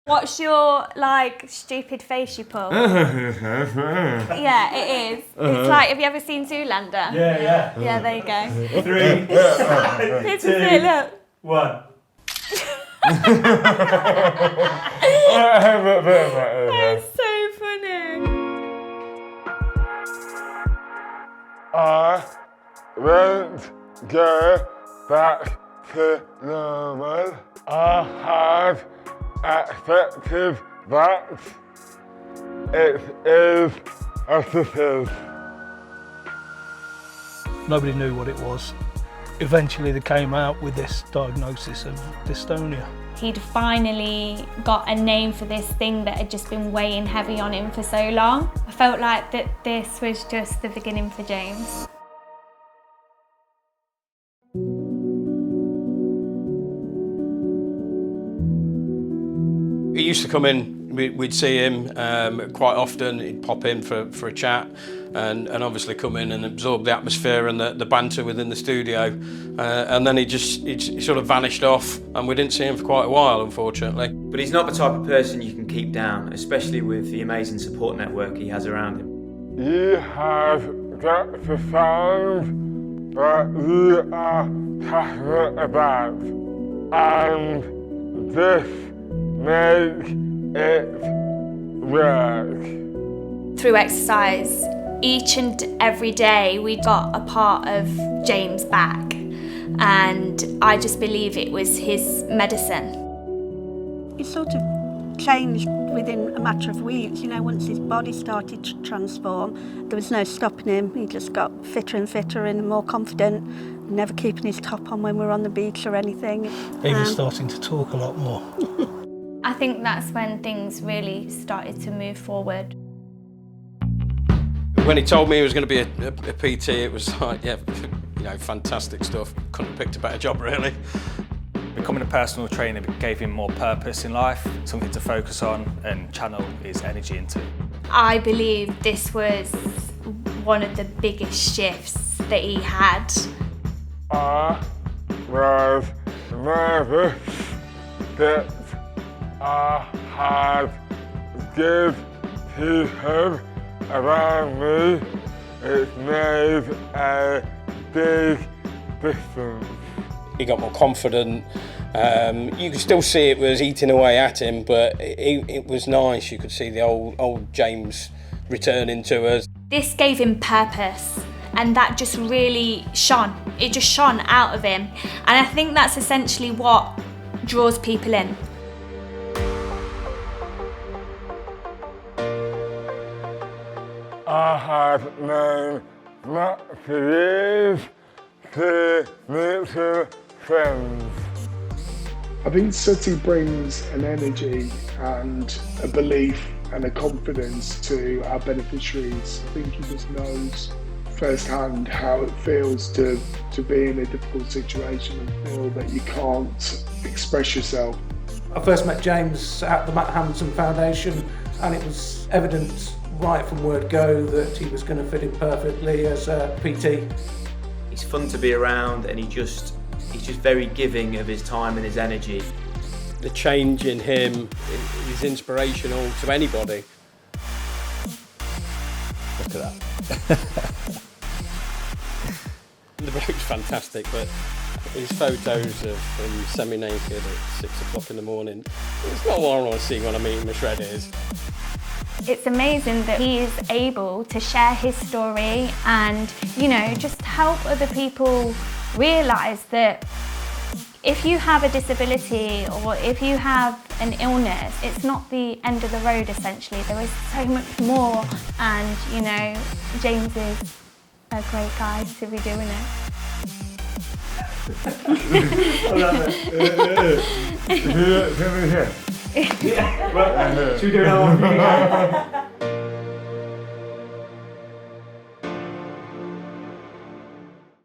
What's your, stupid face you pull? Yeah, it is. It's like, have you ever seen Zoolander? Yeah. Yeah, there you go. 3, 2, Look. 1. That's so funny. I won't go back to normal. I have accepted that it is as it is. Nobody knew what it was. Eventually they came out with this diagnosis of dystonia. He'd finally got a name for this thing that had just been weighing heavy on him for so long. I felt like that this was just the beginning for James. He used to come in, we'd see him quite often. He'd pop in for a chat and obviously come in and absorb the atmosphere and the banter within the studio. And then he sort of vanished off and we didn't see him for quite a while, unfortunately. But he's not the type of person you can keep down, especially with the amazing support network he has around him. You have got the sound that you are passionate about, and this makes it work. Through exercise, each and every day we got a part of James back, and I just believe it was his medicine. He sort of changed within a matter of weeks. Once his body started to transform, there was no stopping him. He just got fitter and fitter and more confident, never keeping his top on when we were on the beach or anything. He was starting to talk a lot more. I think that's when things really started to move forward. When he told me he was going to be a PT, it was like, fantastic stuff. Couldn't have picked a better job, really. Becoming a personal trainer gave him more purpose in life, something to focus on and channel his energy into. I believe this was one of the biggest shifts that he had. I was nervous that I had good people around me. It made a big difference. He got more confident. You could still see it was eating away at him, but it was nice. You could see the old James returning to us. This gave him purpose, and that just really shone. It just shone out of him. And I think that's essentially what draws people in. I have known Matt for years to mutual friends. I think Sutty brings an energy and a belief and a confidence to our beneficiaries. I think he just knows firsthand how it feels to be in a difficult situation and feel that you can't express yourself. I first met James at the Matt Hampson Foundation, and it was evident right from word go that he was going to fit in perfectly as a PT. He's fun to be around, and he's just very giving of his time and his energy. The change in him is inspirational to anybody. Look at that. The bloke's fantastic, but his photos of him semi-naked at 6 o'clock in the morning, it's not what I want to see when I'm eating my shredders. It's amazing that he is able to share his story and, just help other people realise that if you have a disability or if you have an illness, it's not the end of the road, essentially. There is so much more, and, James is a great guy to be doing it. I love it. Should we do another one?